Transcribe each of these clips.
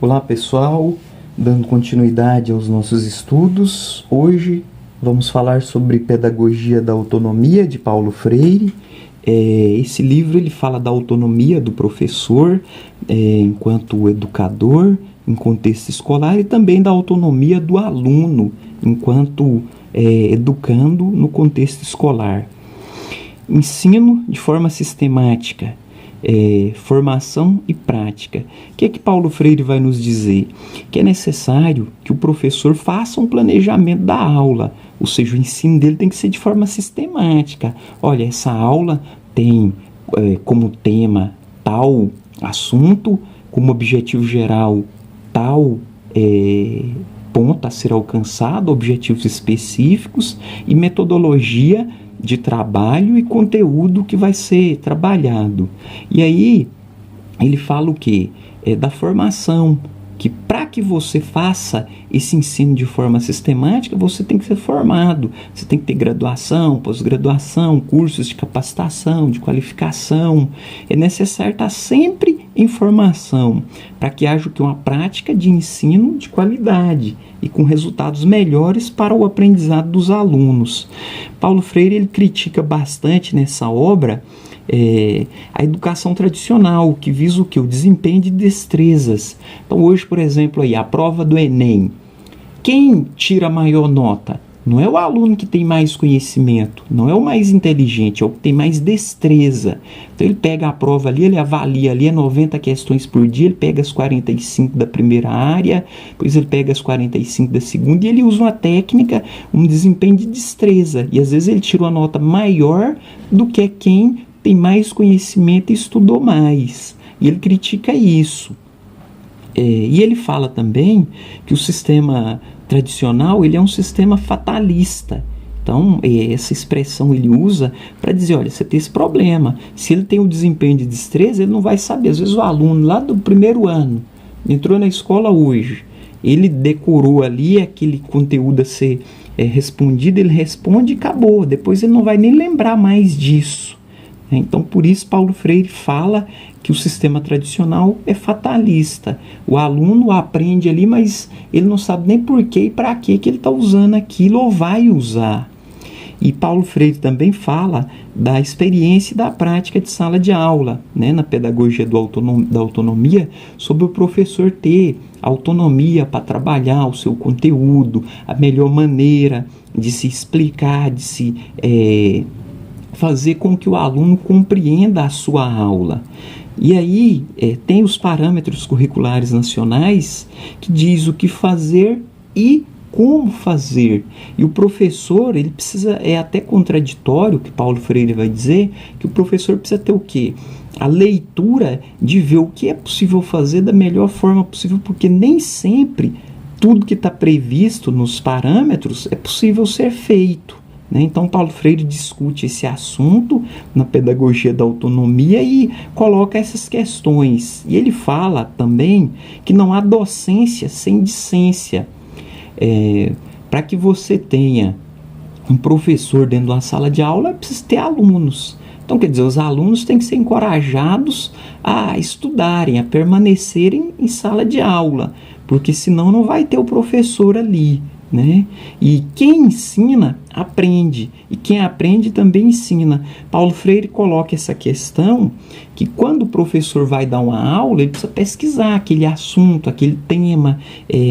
Olá pessoal, dando continuidade aos nossos estudos, hoje vamos falar sobre Pedagogia da Autonomia de Paulo Freire. Esse livro ele fala da autonomia do professor enquanto educador em contexto escolar e também da autonomia do aluno enquanto educando no contexto escolar. Ensino de forma sistemática. Formação e prática. O que é que Paulo Freire vai nos dizer? Que é necessário que o professor faça um planejamento da aula, ou seja, o ensino dele tem que ser de forma sistemática. Olha, essa aula tem como tema tal assunto, como objetivo geral tal ponto a ser alcançado, objetivos específicos e metodologia de trabalho e conteúdo que vai ser trabalhado. E aí ele fala o quê? Da formação, que para que você faça esse ensino de forma sistemática, você tem que ser formado, você tem que ter graduação, pós-graduação, cursos de capacitação, de qualificação. É necessário estar sempre em formação, para que haja uma prática de ensino de qualidade e com resultados melhores para o aprendizado dos alunos. Paulo Freire ele critica bastante nessa obra a educação tradicional, que visa o quê? O desempenho de destrezas. Então hoje, por exemplo, aí, a prova do Enem, quem tira a maior nota? Não é o aluno que tem mais conhecimento, não é o mais inteligente, é o que tem mais destreza. Então ele pega a prova ali, ele avalia ali 90 questões por dia, ele pega as 45 da primeira área, depois ele pega as 45 da segunda e ele usa uma técnica, um desempenho de destreza. E às vezes ele tira uma nota maior do que quem tem mais conhecimento e estudou mais. E ele critica isso. E ele fala também que o sistema tradicional ele é um sistema fatalista. Então, essa expressão ele usa para dizer, olha, você tem esse problema. Se ele tem um desempenho de destreza, ele não vai saber. Às vezes o aluno lá do primeiro ano, entrou na escola hoje, ele decorou ali aquele conteúdo a ser respondido, ele responde e acabou. Depois ele não vai nem lembrar mais disso. Então, por isso, Paulo Freire fala que o sistema tradicional é fatalista. O aluno aprende ali, mas ele não sabe nem por que e para que ele está usando aquilo ou vai usar. E Paulo Freire também fala da experiência e da prática de sala de aula, né, na pedagogia da autonomia, sobre o professor ter autonomia para trabalhar o seu conteúdo, a melhor maneira de se explicar, de se fazer com que o aluno compreenda a sua aula. E aí tem os parâmetros curriculares nacionais que diz o que fazer e como fazer. E o professor, ele precisa, é até contraditório que Paulo Freire vai dizer, que o professor precisa ter o quê? A leitura de ver o que é possível fazer da melhor forma possível, porque nem sempre tudo que está previsto nos parâmetros é possível ser feito. Então, Paulo Freire discute esse assunto na pedagogia da autonomia e coloca essas questões. E ele fala também que não há docência sem discência. Para que você tenha um professor dentro de uma sala de aula, é preciso ter alunos. Então, quer dizer, os alunos têm que ser encorajados a estudarem, a permanecerem em sala de aula, porque senão não vai ter o professor ali. Né? E quem ensina, aprende. E quem aprende também ensina. Paulo Freire coloca essa questão que quando o professor vai dar uma aula, ele precisa pesquisar aquele assunto, aquele tema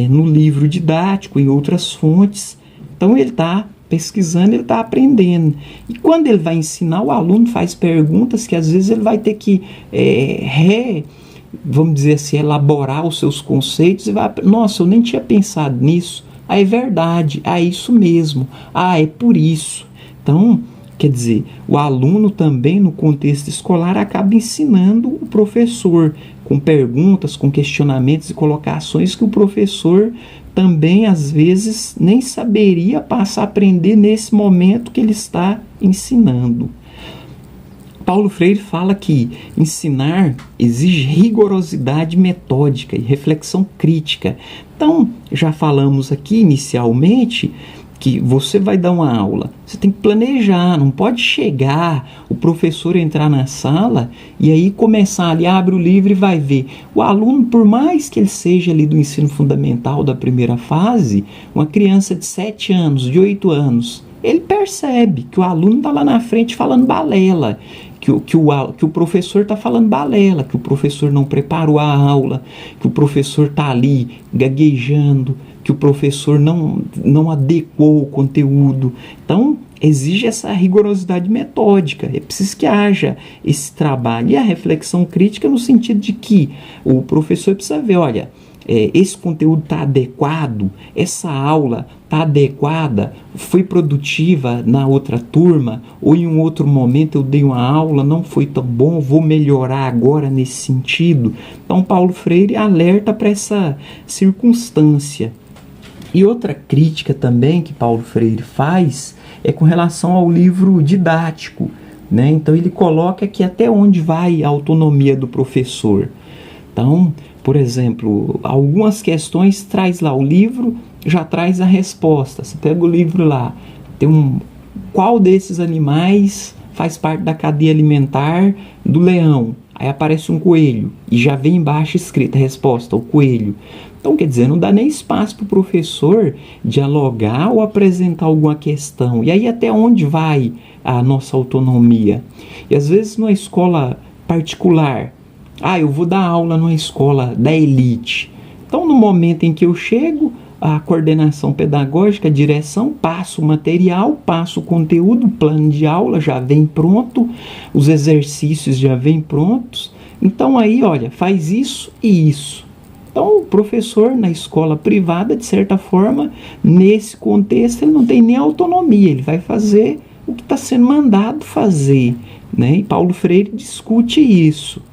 no livro didático, em outras fontes. Então ele está pesquisando, ele está aprendendo. E quando ele vai ensinar, o aluno faz perguntas que às vezes ele vai ter que vamos dizer assim, elaborar os seus conceitos e vai, nossa, eu nem tinha pensado nisso. É verdade, é isso mesmo, é por isso. Então, quer dizer, o aluno também no contexto escolar acaba ensinando o professor com perguntas, com questionamentos e colocações que o professor também às vezes nem saberia passar a aprender nesse momento que ele está ensinando. Paulo Freire fala que ensinar exige rigorosidade metódica e reflexão crítica. Então, já falamos aqui inicialmente que você vai dar uma aula, você tem que planejar, não pode chegar, o professor entrar na sala e aí começar ali, abre o livro e vai ver. O aluno, por mais que ele seja ali do ensino fundamental da primeira fase, uma criança de 7 anos, de 8 anos, ele percebe que o aluno está lá na frente falando balela, que o professor está falando balela, que o professor não preparou a aula, que o professor está ali gaguejando, que o professor não adequou o conteúdo. Então, exige essa rigorosidade metódica. É preciso que haja esse trabalho. E a reflexão crítica no sentido de que o professor precisa ver, olha, esse conteúdo está adequado, essa aula está adequada, foi produtiva na outra turma, ou em um outro momento eu dei uma aula, não foi tão bom, vou melhorar agora nesse sentido. Então, Paulo Freire alerta para essa circunstância. E outra crítica também que Paulo Freire faz é com relação ao livro didático, né? Então ele coloca que até onde vai a autonomia do professor. Então, por exemplo, algumas questões traz lá o livro, já traz a resposta. Você pega o livro lá, tem qual desses animais faz parte da cadeia alimentar do leão? Aí aparece um coelho e já vem embaixo escrita a resposta, o coelho. Então, quer dizer, não dá nem espaço para o professor dialogar ou apresentar alguma questão. E aí até onde vai a nossa autonomia? E às vezes numa escola particular, eu vou dar aula numa escola da elite. Então, no momento em que eu chego, a coordenação pedagógica, a direção, passa o material, passa o conteúdo, o plano de aula já vem pronto, os exercícios já vêm prontos. Então aí, olha, faz isso e isso. Então o professor na escola privada, de certa forma, nesse contexto, ele não tem nem autonomia, ele vai fazer o que está sendo mandado fazer, né? E Paulo Freire discute isso.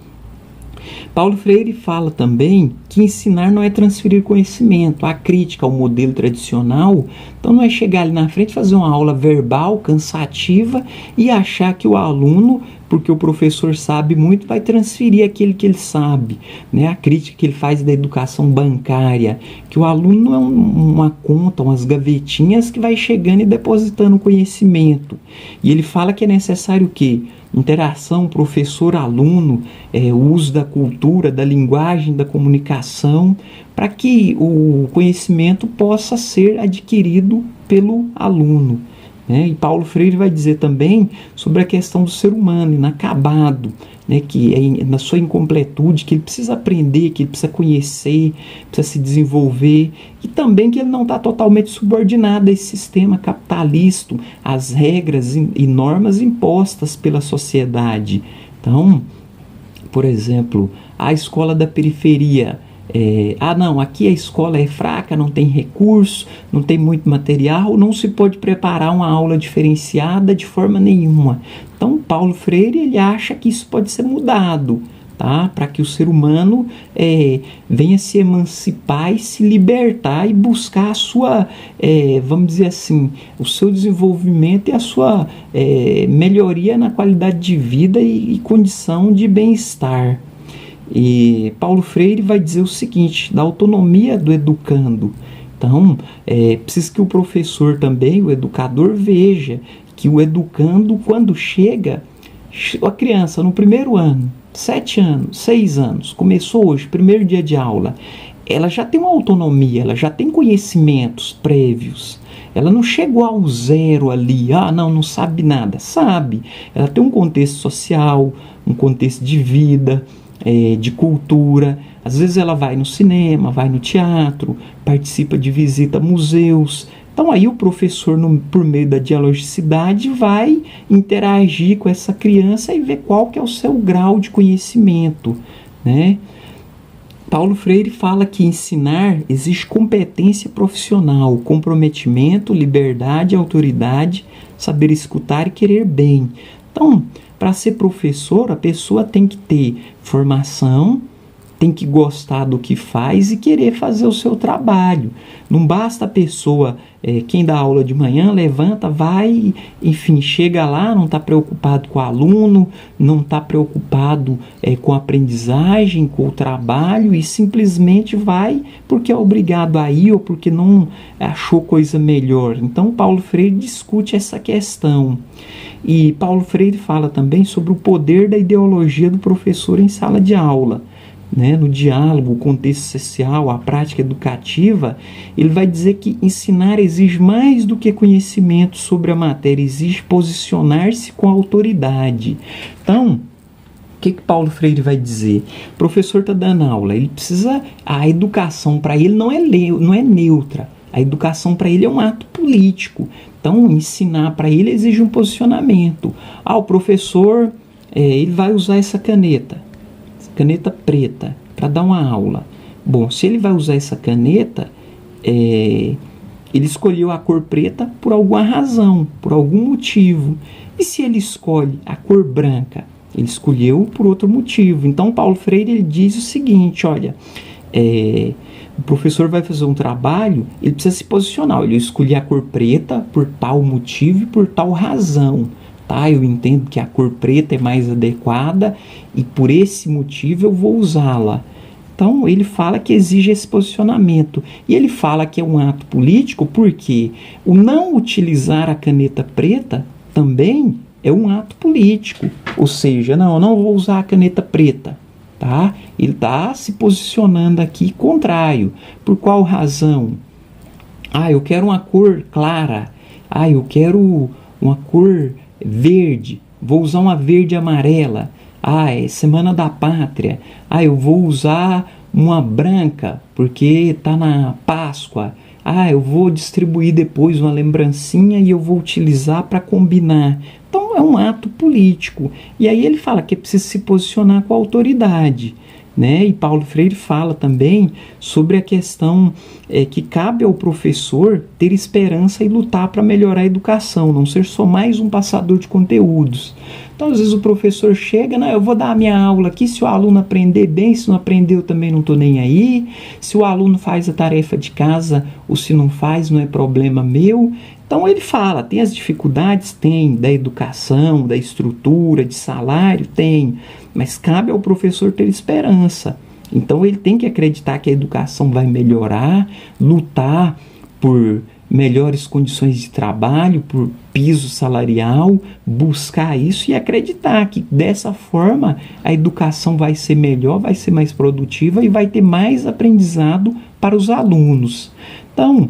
Paulo Freire fala também que ensinar não é transferir conhecimento. A crítica ao modelo tradicional, então não é chegar ali na frente, fazer uma aula verbal, cansativa e achar que o aluno, porque o professor sabe muito, vai transferir aquilo que ele sabe, né? A crítica que ele faz da educação bancária, que o aluno não é uma conta, umas gavetinhas que vai chegando e depositando conhecimento. E ele fala que é necessário o quê? Interação professor-aluno, o uso da cultura, da linguagem, da comunicação, para que o conhecimento possa ser adquirido pelo aluno, né? E Paulo Freire vai dizer também sobre a questão do ser humano inacabado, né? Que é na sua incompletude, que ele precisa aprender, que ele precisa conhecer, precisa se desenvolver, e também que ele não está totalmente subordinado a esse sistema capitalista, às regras e normas impostas pela sociedade. Então, por exemplo, a escola da periferia, não, aqui a escola é fraca, não tem recurso, não tem muito material, não se pode preparar uma aula diferenciada de forma nenhuma. Então, Paulo Freire, ele acha que isso pode ser mudado, tá? Para que o ser humano venha se emancipar e se libertar e buscar a sua, vamos dizer assim, o seu desenvolvimento e a sua melhoria na qualidade de vida e condição de bem-estar. E Paulo Freire vai dizer o seguinte, da autonomia do educando. Então, precisa que o professor também, o educador, veja que o educando, quando chega, a criança no primeiro ano, 7 anos, 6 anos, começou hoje, primeiro dia de aula, ela já tem uma autonomia, ela já tem conhecimentos prévios. Ela não chegou ao zero ali, não sabe nada. Sabe, ela tem um contexto social, um contexto de vida, de cultura. Às vezes ela vai no cinema, vai no teatro, participa de visita a museus. Então aí o professor, por meio da dialogicidade, vai interagir com essa criança e ver qual que é o seu grau de conhecimento, né? Paulo Freire fala que ensinar exige competência profissional, comprometimento, liberdade, autoridade, saber escutar e querer bem. Então, para ser professor, a pessoa tem que ter formação, tem que gostar do que faz e querer fazer o seu trabalho. Não basta a pessoa, quem dá aula de manhã, levanta, vai, enfim, chega lá, não está preocupado com o aluno, não está preocupado com a aprendizagem, com o trabalho, e simplesmente vai porque é obrigado a ir ou porque não achou coisa melhor. Então, Paulo Freire discute essa questão. E Paulo Freire fala também sobre o poder da ideologia do professor em sala de aula. No diálogo, o contexto social, a prática educativa, ele vai dizer que ensinar exige mais do que conhecimento sobre a matéria, exige posicionar-se com a autoridade. Então, o que Paulo Freire vai dizer? O professor está dando aula, ele precisa, a educação para ele não é neutra, a educação para ele é um ato político. Então, ensinar para ele exige um posicionamento. O professor, ele vai usar essa caneta preta, para dar uma aula. Bom, se ele vai usar essa caneta, ele escolheu a cor preta por alguma razão, por algum motivo. E se ele escolhe a cor branca? Ele escolheu por outro motivo. Então, Paulo Freire ele diz o seguinte, olha, o professor vai fazer um trabalho, ele precisa se posicionar. Ele escolheu a cor preta por tal motivo e por tal razão. Eu entendo que a cor preta é mais adequada e por esse motivo eu vou usá-la. Então ele fala que exige esse posicionamento. E ele fala que é um ato político porque o não utilizar a caneta preta também é um ato político. Ou seja, eu não vou usar a caneta preta. Ele está se posicionando aqui contrário. Por qual razão? Eu quero uma cor clara. Eu quero uma cor verde, vou usar uma verde amarela. É Semana da Pátria. Eu vou usar uma branca porque está na Páscoa. Eu vou distribuir depois uma lembrancinha e eu vou utilizar para combinar. Então é um ato político. E aí ele fala que é preciso se posicionar com a autoridade. E Paulo Freire fala também sobre a questão que cabe ao professor ter esperança e lutar para melhorar a educação, não ser só mais um passador de conteúdos. Então, às vezes o professor chega, eu vou dar a minha aula aqui, se o aluno aprender bem, se não aprender eu também não estou nem aí, se o aluno faz a tarefa de casa ou se não faz, não é problema meu. Então ele fala, tem as dificuldades? Tem, da educação, da estrutura, de salário? Tem, mas cabe ao professor ter esperança. Então ele tem que acreditar que a educação vai melhorar, lutar por melhores condições de trabalho, por piso salarial, buscar isso e acreditar que dessa forma a educação vai ser melhor, vai ser mais produtiva e vai ter mais aprendizado para os alunos. Então,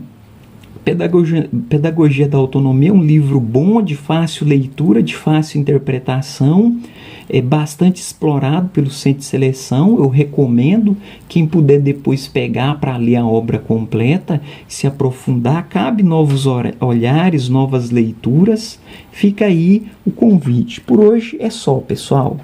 Pedagogia da Autonomia é um livro bom, de fácil leitura, de fácil interpretação, é bastante explorado pelo Centro de Seleção. Eu recomendo, quem puder depois pegar para ler a obra completa, se aprofundar, cabe novos olhares, novas leituras. Fica aí o convite. Por hoje é só, pessoal.